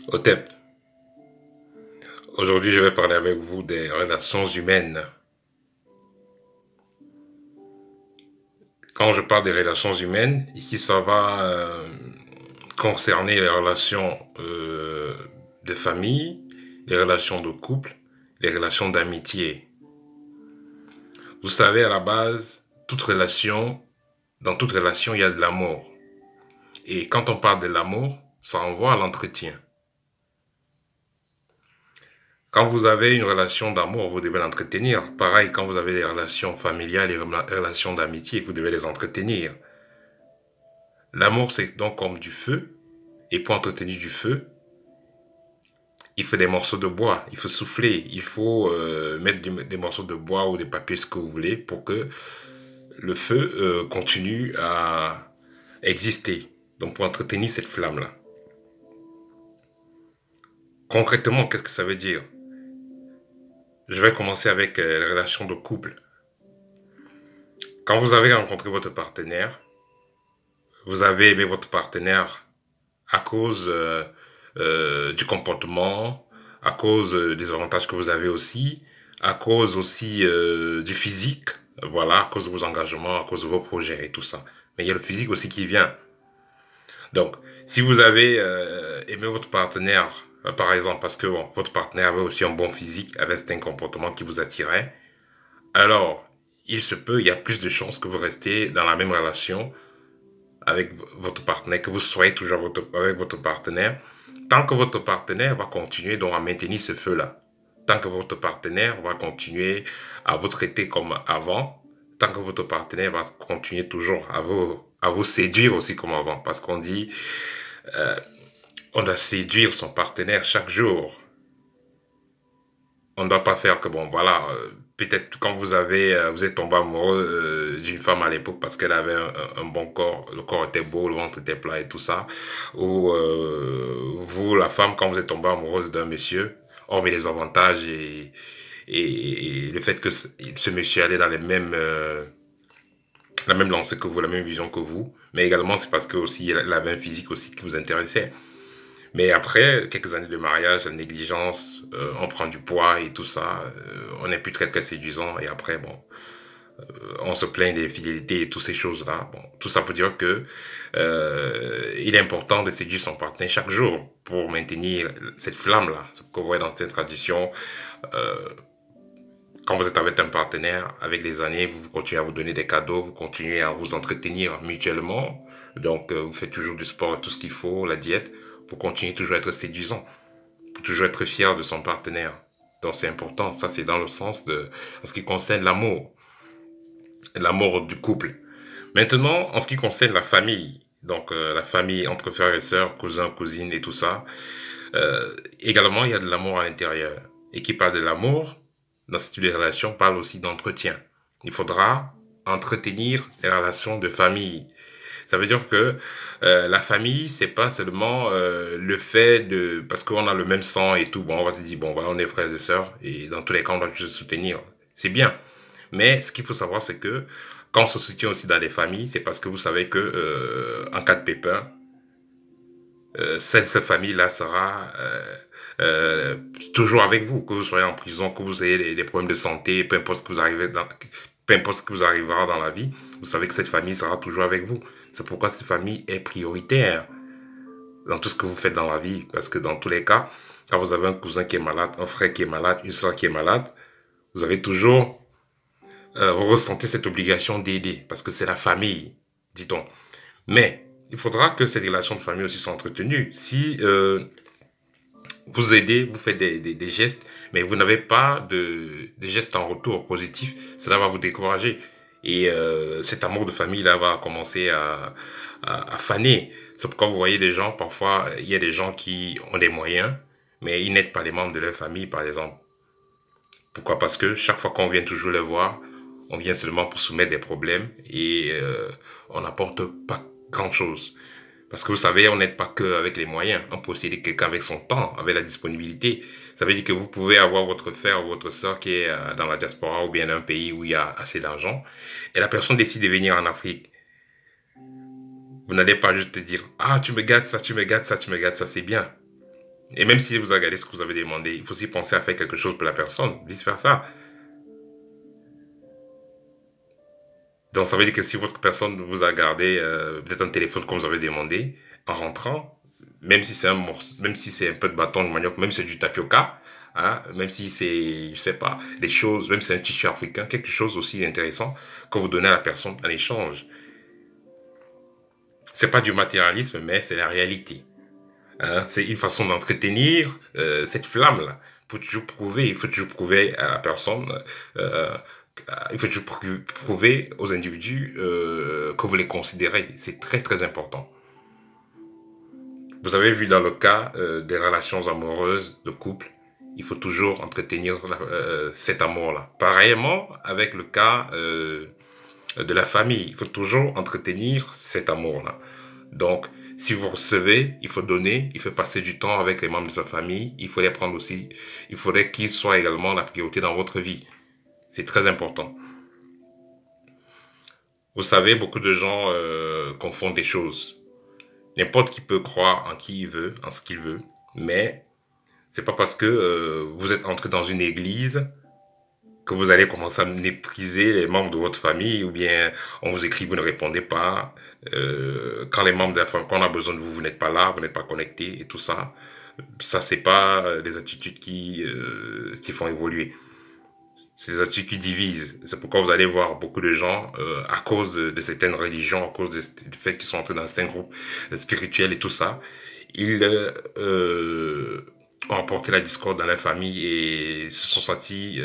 Otep, aujourd'hui je vais parler avec vous des relations humaines. Quand je parle des relations humaines, ici ça va concerner les relations de famille, les relations de couple, les relations d'amitié. Vous savez, à la base, dans toute relation, il y a de l'amour. Et quand on parle de l'amour, ça renvoie à l'entretien. Quand vous avez une relation d'amour, vous devez l'entretenir. Pareil, quand vous avez des relations familiales et relations d'amitié, vous devez les entretenir. L'amour, c'est donc comme du feu. Et pour entretenir du feu, il faut des morceaux de bois. Il faut souffler. Il faut mettre des morceaux de bois ou des papiers, ce que vous voulez, pour que le feu continue à exister. Donc pour entretenir cette flamme-là. Concrètement, qu'est-ce que ça veut dire? Je vais commencer avec les relations de couple. Quand vous avez rencontré votre partenaire, vous avez aimé votre partenaire à cause du comportement, à cause des avantages que vous avez aussi, à cause aussi du physique, voilà, à cause de vos engagements, à cause de vos projets et tout ça. Mais il y a le physique aussi qui vient. Donc, si vous avez aimé votre partenaire, par exemple, parce que bon, votre partenaire avait aussi un bon physique, avait un comportement qui vous attirait, alors, il se peut, il y a plus de chances que vous restiez dans la même relation avec votre partenaire, que vous soyez toujours avec votre partenaire, tant que votre partenaire va continuer donc à maintenir ce feu-là. Tant que votre partenaire va continuer à vous traiter comme avant, tant que votre partenaire va continuer toujours à vous séduire aussi comme avant. Parce qu'on dit, euh, on doit séduire son partenaire chaque jour. On ne doit pas faire que, bon, voilà, peut-être quand vous êtes tombé amoureux d'une femme à l'époque parce qu'elle avait un bon corps, le corps était beau, le ventre était plat et tout ça, ou vous, la femme, quand vous êtes tombé amoureuse d'un monsieur, hormis les avantages et le fait que ce monsieur allait dans la même lancée que vous, la même vision que vous, mais également c'est parce que aussi il avait un physique aussi qui vous intéressait. Mais après, quelques années de mariage, la négligence, on prend du poids et tout ça, on n'est plus très très séduisant et après, bon, on se plaint des fidélités et toutes ces choses-là. Bon, tout ça pour dire que il est important de séduire son partenaire chaque jour pour maintenir cette flamme-là. Ce qu'on voit dans cette tradition, euh, quand vous êtes avec un partenaire, avec les années, vous continuez à vous donner des cadeaux, vous continuez à vous entretenir mutuellement. Donc, vous faites toujours du sport, tout ce qu'il faut, la diète, pour continuer toujours à être séduisant, pour toujours être fier de son partenaire. Donc, c'est important. Ça, c'est dans le sens de, en ce qui concerne l'amour du couple. Maintenant, en ce qui concerne la famille, donc la famille entre frères et sœurs, cousins, cousines et tout ça, également, il y a de l'amour à l'intérieur. Et qui parle de l'amour, dans ce type de relation, parle aussi d'entretien. Il faudra entretenir les relations de famille. Ça veut dire que la famille, c'est pas seulement le fait de... Parce qu'on a le même sang et tout, bon, on va se dire, bon, voilà, on est frères et sœurs, et dans tous les cas, on doit se soutenir. C'est bien. Mais ce qu'il faut savoir, c'est que quand on se soutient aussi dans les familles, c'est parce que vous savez que en cas de pépin, cette famille-là sera toujours avec vous, que vous soyez en prison, que vous ayez des problèmes de santé, peu importe ce qui vous arrivera dans la vie, vous savez que cette famille sera toujours avec vous. C'est pourquoi cette famille est prioritaire dans tout ce que vous faites dans la vie, parce que dans tous les cas, quand vous avez un cousin qui est malade, un frère qui est malade, une soeur qui est malade, vous avez toujours, vous ressentez cette obligation d'aider, parce que c'est la famille, dit-on. Mais il faudra que ces relations de famille aussi soient entretenues. Si vous aidez, vous faites des gestes, mais vous n'avez pas de gestes en retour positifs, cela va vous décourager. Et cet amour de famille là va commencer à faner. C'est pourquoi vous voyez des gens, parfois, il y a des gens qui ont des moyens, mais ils n'aident pas les membres de leur famille, par exemple. Pourquoi? Parce que chaque fois qu'on vient toujours les voir, on vient seulement pour soumettre des problèmes et on n'apporte pas grand-chose. Parce que vous savez, on n'aide pas que avec les moyens. On peut aussi aider quelqu'un avec son temps, avec la disponibilité. Ça veut dire que vous pouvez avoir votre frère ou votre soeur qui est dans la diaspora ou bien dans un pays où il y a assez d'argent. Et la personne décide de venir en Afrique. Vous n'allez pas juste te dire, ah, tu me gâtes ça, tu me gâtes ça, tu me gâtes ça, c'est bien. Et même si vous regardez ce que vous avez demandé, il faut aussi penser à faire quelque chose pour la personne, vice-versa. Donc, ça veut dire que si votre personne vous a gardé peut-être un téléphone comme vous avez demandé, en rentrant, même si c'est un morceau, même si c'est un peu de bâton de manioc, même si c'est du tapioca, hein, même si c'est, je sais pas, des choses, même si c'est un tissu africain, quelque chose aussi intéressant que vous donnez à la personne en échange. C'est pas du matérialisme, mais c'est la réalité. Hein. C'est une façon d'entretenir cette flamme-là. Il faut toujours prouver à la personne, euh, il faut toujours prouver aux individus que vous les considérez. C'est très très important. Vous avez vu dans le cas des relations amoureuses de couple, il faut toujours entretenir cet amour-là. Pareillement avec le cas de la famille, il faut toujours entretenir cet amour-là. Donc, si vous recevez, il faut donner, il faut passer du temps avec les membres de sa famille, il faut les prendre aussi, il faudrait qu'ils soient également la priorité dans votre vie. C'est très important. Vous savez, beaucoup de gens confondent des choses. N'importe qui peut croire en qui il veut, en ce qu'il veut, mais c'est pas parce que vous êtes entré dans une église que vous allez commencer à mépriser les membres de votre famille, ou bien on vous écrit, vous ne répondez pas. Quand les membres de la famille, quand on a besoin de vous, vous n'êtes pas là, vous n'êtes pas connecté et tout ça. Ça, c'est pas des attitudes qui font évoluer. C'est des attitudes qui divisent. C'est pourquoi vous allez voir beaucoup de gens, à cause de certaines religions, à cause du fait qu'ils sont entrés dans certains groupes spirituels et tout ça, ils ont apporté la discorde dans la famille et se sont sentis,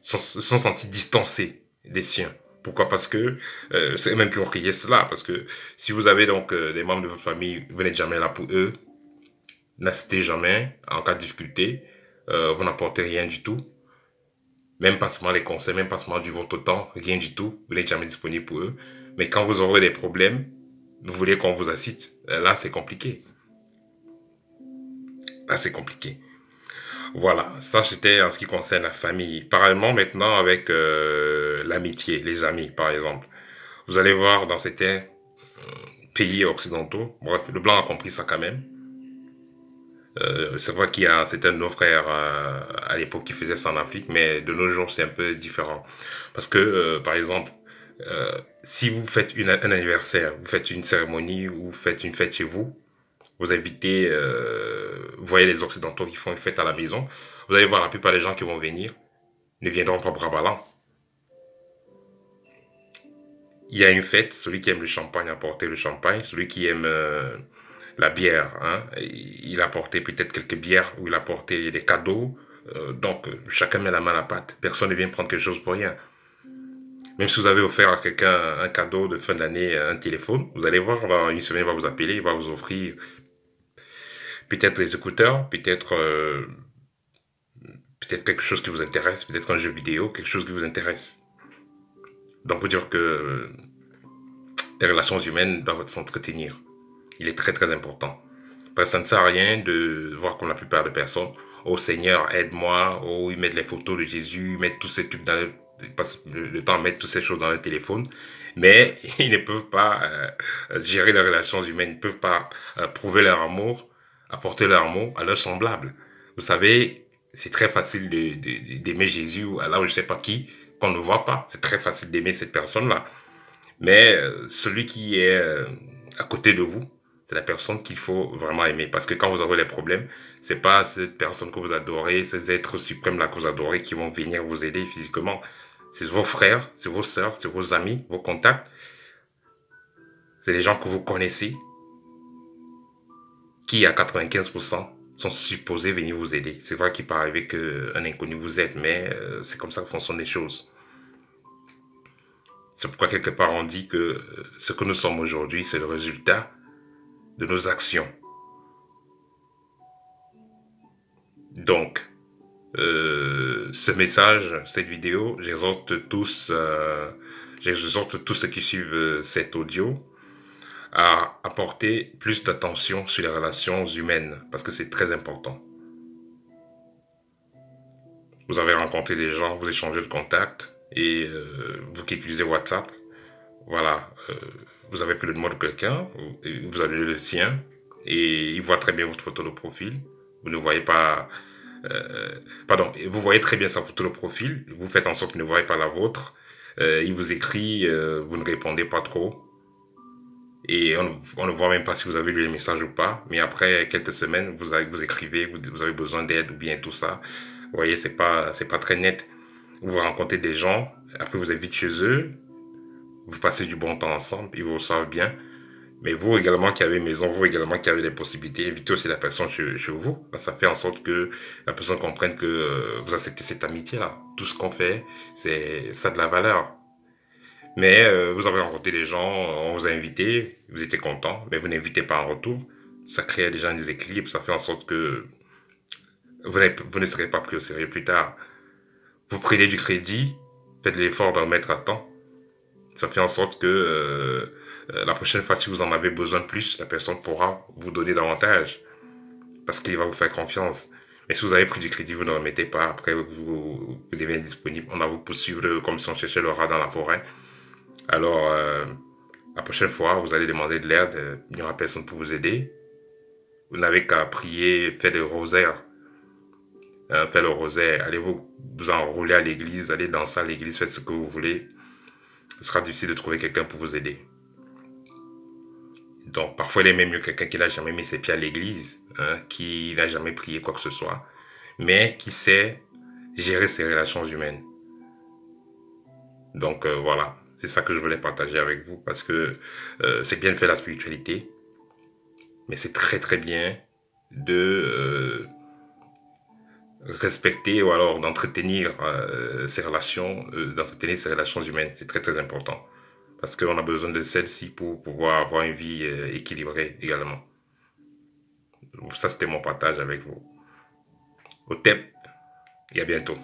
se sont sentis distancés des siens. Pourquoi? Parce que c'est eux-mêmes qui ont crié cela. Parce que si vous avez donc des membres de votre famille, vous n'êtes jamais là pour eux, n'assistez jamais en cas de difficulté, vous n'apportez rien du tout, même pas seulement les conseils, même pas seulement du votre temps, rien du tout, vous n'êtes jamais disponible pour eux. Mais quand vous aurez des problèmes, vous voulez qu'on vous assiste, là c'est compliqué. Là c'est compliqué. Voilà, ça c'était en ce qui concerne la famille. Parallèlement maintenant avec l'amitié, les amis par exemple. Vous allez voir dans certains pays occidentaux, bref, le blanc a compris ça quand même. C'est vrai qu'il y a c'était nos frères à l'époque qui faisaient ça en Afrique, mais de nos jours c'est un peu différent. Parce que par exemple, si vous faites un anniversaire, vous faites une cérémonie ou vous faites une fête chez vous, vous invitez, vous voyez les Occidentaux qui font une fête à la maison, vous allez voir la plupart des gens qui vont venir ne viendront pas bras ballants. Il y a une fête, celui qui aime le champagne a apporté le champagne, celui qui aime la bière, hein, il a apporté peut-être quelques bières ou il a apporté des cadeaux. Donc, chacun met la main à la pâte. Personne ne vient prendre quelque chose pour rien. Même si vous avez offert à quelqu'un un cadeau de fin d'année, un téléphone, vous allez voir, dans une semaine, il va vous appeler, il va vous offrir peut-être des écouteurs, peut-être quelque chose qui vous intéresse, peut-être un jeu vidéo, quelque chose qui vous intéresse. Donc, vous dire que les relations humaines doivent s'entretenir. Il est très très important. Parce que ça ne sert à rien de voir comme la plupart des personnes, oh Seigneur, aide-moi, oh ils mettent les photos de Jésus, ils mettent tous ces trucs dans ils passent le temps à mettre toutes ces choses dans le téléphone, mais ils ne peuvent pas gérer les relations humaines, ils ne peuvent pas prouver leur amour, apporter leur amour à leurs semblables. Vous savez, c'est très facile d'aimer Jésus ou Allah ou je ne sais pas qui, qu'on ne voit pas. C'est très facile d'aimer cette personne-là. Mais celui qui est à côté de vous, c'est la personne qu'il faut vraiment aimer. Parce que quand vous aurez les problèmes, c'est pas cette personne que vous adorez, ces êtres suprêmes là que vous adorez qui vont venir vous aider physiquement. C'est vos frères, c'est vos sœurs, c'est vos amis, vos contacts. C'est les gens que vous connaissez qui, à 95%, sont supposés venir vous aider. C'est vrai qu'il peut arriver qu'un inconnu vous aide, mais c'est comme ça que fonctionnent les choses. C'est pourquoi quelque part on dit que ce que nous sommes aujourd'hui, c'est le résultat de nos actions. Donc, ce message, cette vidéo, j'exhorte tous ceux qui suivent cet audio à apporter plus d'attention sur les relations humaines, parce que c'est très important. Vous avez rencontré des gens, vous échangez de contacts, et vous qui utilisez WhatsApp, voilà, vous avez pris le numéro de quelqu'un, vous avez le sien, et il voit très bien votre photo de profil. Vous ne voyez pas... pardon, vous voyez très bien sa photo de profil. Vous faites en sorte qu'il ne voie pas la vôtre. Il vous écrit, vous ne répondez pas trop. Et on ne voit même pas si vous avez lu les messages ou pas. Mais après quelques semaines, vous écrivez, vous avez besoin d'aide ou bien tout ça. Vous voyez, c'est pas très net. Vous rencontrez des gens, après vous êtes vite chez eux, vous passez du bon temps ensemble, ils vous reçoivent bien. Mais vous également qui avez une maison, vous également qui avez des possibilités, invitez aussi la personne chez vous. Ça fait en sorte que la personne comprenne que vous acceptez cette amitié-là. Tout ce qu'on fait, ça a de la valeur. Mais vous avez rencontré des gens, on vous a invité, vous étiez content, mais vous n'invitez pas en retour. Ça crée déjà un déséquilibre, ça fait en sorte que vous ne serez pas pris au sérieux plus tard. Vous prenez du crédit, faites l'effort d'en mettre à temps. Ça fait en sorte que la prochaine fois, si vous en avez besoin de plus, la personne pourra vous donner davantage parce qu'il va vous faire confiance. Mais si vous avez pris du crédit, vous ne remettez pas, après vous devenez disponible. On va vous poursuivre comme si on cherchait le rat dans la forêt. Alors, la prochaine fois, vous allez demander de l'aide, il n'y aura personne pour vous aider. Vous n'avez qu'à prier, faire le rosaire. Hein, faire le rosaire, allez vous enrouler à l'église, allez danser à l'église, faites ce que vous voulez. Ce sera difficile de trouver quelqu'un pour vous aider. Donc, parfois, il est même mieux quelqu'un qui n'a jamais mis ses pieds à l'église, hein, qui n'a jamais prié quoi que ce soit, mais qui sait gérer ses relations humaines. Donc, voilà, c'est ça que je voulais partager avec vous, parce que c'est bien de faire la spiritualité, mais c'est très très bien de respecter ou alors d'entretenir d'entretenir ses relations humaines. C'est très très important. Parce qu'on a besoin de celle-ci pour pouvoir avoir une vie équilibrée également. Ça, c'était mon partage avec vous. Au TEP et à bientôt.